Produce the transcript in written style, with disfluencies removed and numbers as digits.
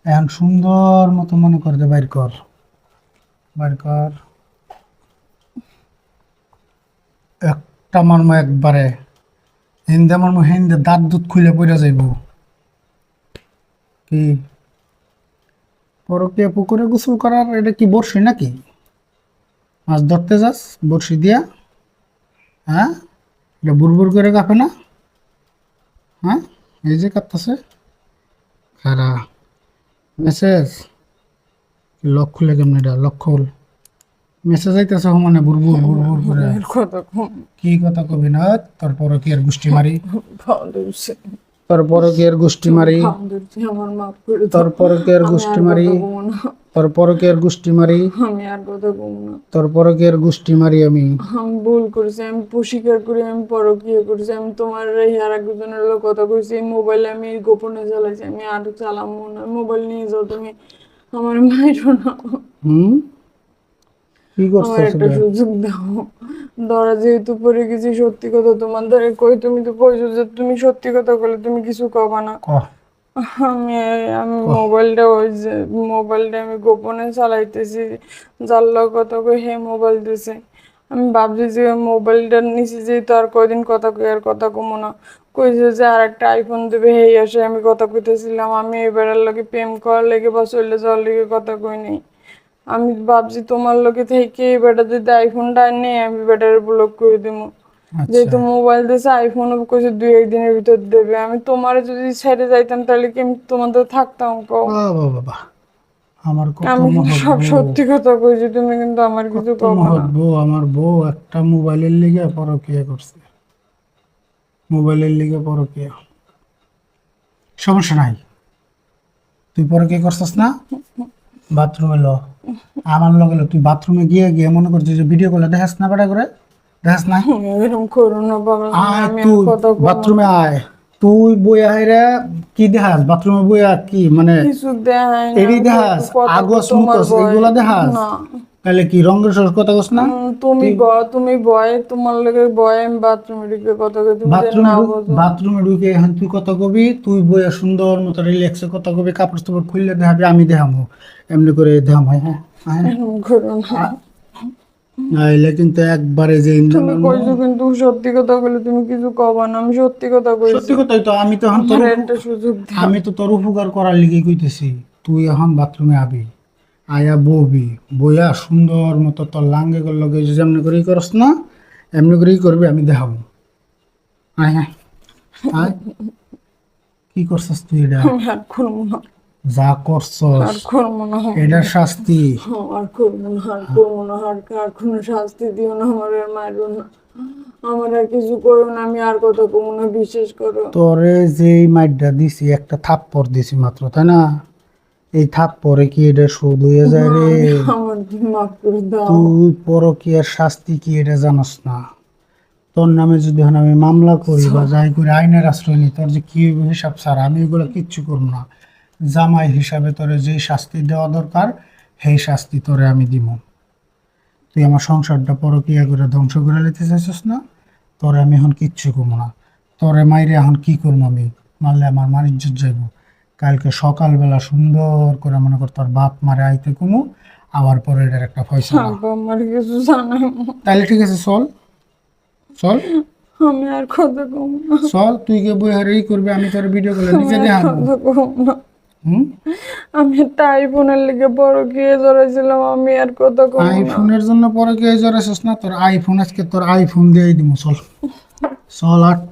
এখন সুন্দর মতো মনে কর যে বাইর কর একটা মর্ম একবারে হিন্দে মর্ম হিন্দে দাঁত দুধ খুলে পড়ে যাইব কি পরকে পুকুরে গোসল করার এটা কি বড়শি নাকি মাছ ধরতে যাস বড়শি দিয়া হ্যাঁ এটা বুড়বুড় করে কাঁপে না হ্যাঁ এই যে কাঁপতেছে খারা মেসেজ লক খুলে কেমন এটা লক খুল মেসেজ আইতেছে মানে বুড়বুড় বুড়বুড় করে কি কথা কবি না তারপর কি আর গোষ্ঠী মারি তারপর কি আর গোষ্ঠী মারি তারপর কি আর গোষ্ঠী মারি তারপর কি আর গোষ্ঠী মারি আমি আর কথা বলবো না তারপর কি আর গোষ্ঠী মারি আমি আমি ভুল করেছি আমি স্বীকার করি আমি পরকীয়া করেছি আমি তোমার এই আর একজনের লোক কথা কইছি এই মোবাইল আমি গোপনে চালাইছি আমি আর চালামো না মোবাইল নিয়ে যাও তুমি আমার মাইরো না কি আমার করছিস একটা সুযোগ দাও ধরা যেহেতু পড়ে গেছি সত্যি কথা তোমার দ্বারা কই তুমি তো কইছো যে তুমি সত্যি কথা বলে তুমি কিছু কবা না আমি আমি মোবাইলটা ওই যে মোবাইলটা আমি গোপনে চালাইতেছি যার লোক কথা কই হে মোবাইল দিছে আমি ভাবছি যে মোবাইলটা নিচে যেই তো আর কয়দিন কথা কই আর কথা কমো না কইছে যে আর একটা আইফোন দেবে হেই আসে আমি কথা কইতেছিলাম আমি এবারের লগে প্রেম করার লেগে বা চলে যাওয়ার লেগে কথা কই নেই আমি ভাবছি তোমার লোকে থেকে বেটা যদি আইফোনটা নেই আমি বেটার ব্লক করে দেবো যেহেতু মোবাইল দিয়েছে আইফোন কইছে 2-1 দিনের ভিতর দেবে আমি তোমার যদি ছেড়ে যাইতাম তাহলে কি আমি তোমাদের থাকতাম কও বাবা আমার কত আমি কিন্তু সব সত্যি কথা কইছি তুমি কিন্তু আমার কিছু কও না বউ আমার বউ একটা মোবাইলের লিগে পরকিয়া করছে মোবাইলের লিগে পরকিয়া সমস্যা নাই তুই পরকিয়া করছিস না বাথরুমে ল আমার লগে তুই বাথরুমে গিয়ে গিয়ে মনে করছিস যে ভিডিও কলে দেখাস না বেটা করে দেখাস না এরকম করো না বাবা আয় আমি তুই কথা বাথরুমে আয় তুই বইয়া হাইরা কি দেখাস বাথরুমে বইয়া কি মানে কিছু দেখাই না এডি দেখাস আগস মুতস এগুলা দেখাস না তাহলে কি রঙের সর কথা কস না তুমি বয় তোমার লগে বয় আমি বাথরুমে ঢুকে কথা কই তুমি না বোঝো বাথরুমে ঢুকে এখন তুই কথা কবি তুই বইয়া সুন্দর মতো রিল্যাক্সে কথা কবি কাপড় চোপড় খুললে দেখাবি আমি দেখাবো এমনি করে দেখাম হয় হ্যাঁ এরকম করো না নাইলে কিন্তু একবারে যে তুমি কইছো কিন্তু সত্যি কথা বলে তুমি কিছু কবা না আমি সত্যি কথা কইছি সত্যি কথাই তো আমি তো এখন তোর একটা সুযোগ দাও আমি তো তোর উপকার করার লিগে কইতেছি তুই এখন বাথরুমে আবি আয়া ববি বইয়া সুন্দর মতো তোর লাঙ্গে লগে যেমনি করেই করস না এমনি করেই করবি আমি দেখাবো আয় হ্যাঁ আয় কি করছস তুই এটা আমি আর করবো না যা করছস আর করবো না এটার শাস্তি আর করবো না আর করবো না আর কোনো শাস্তি দিও না আমার আর মারো না আমার আর কিছু করো না আমি আর কথা কমো না বিশ্বাস করো তোরে যেই মাইডটা দিছি একটা থাপ্পড় দিছি মাত্র তাই না এই থাপ্পড়ে কি এটা শোধ হয়ে যায় রে আমার মাফ করে দাও তুই পরকীয়ার শাস্তি কি এটা জানোস না তোর নামে যদি এখন আমি মামলা করি বা যাই করে আইনের আশ্রয় নিই তোর যে কি হিসাব ছাড়া আমি এগুলো কিচ্ছু করবো না জামাই হিসাবে তোরে যেই শাস্তি দেওয়া দরকার সেই শাস্তি তোরে আমি দিব তুই আমার সংসারটা পরকীয়া করে ধ্বংস করে নিতে চাইছিস না তোরে আমি এখন কিচ্ছু করবো না তোরে মাইরে এখন কি করবো আমি মারলে আমার মান ইজ্জত যাইব কালকে সকালবেলা সুন্দর করে মনে কর তোর বাপ মারে আইতে কমু আবার পরে এটার একটা ফয়সালা আমার কিছু জানাই তাহলে ঠিক আছে চল চল আমি আর কথা কমো না চল তুই কে বই হারেই করবি আমি তোর ভিডিও কলে নিজে দেখাবো কথা কমো না আমি একটা আইফোনের লেগে বড় গিয়ে জড়াইছিলাম আমি আর কথা কমো না আইফোনের জন্য পরে কে জড়াইছিস না তোর আইফোন আজকে তোর আইফোন দিয়ে দিব চল চল আট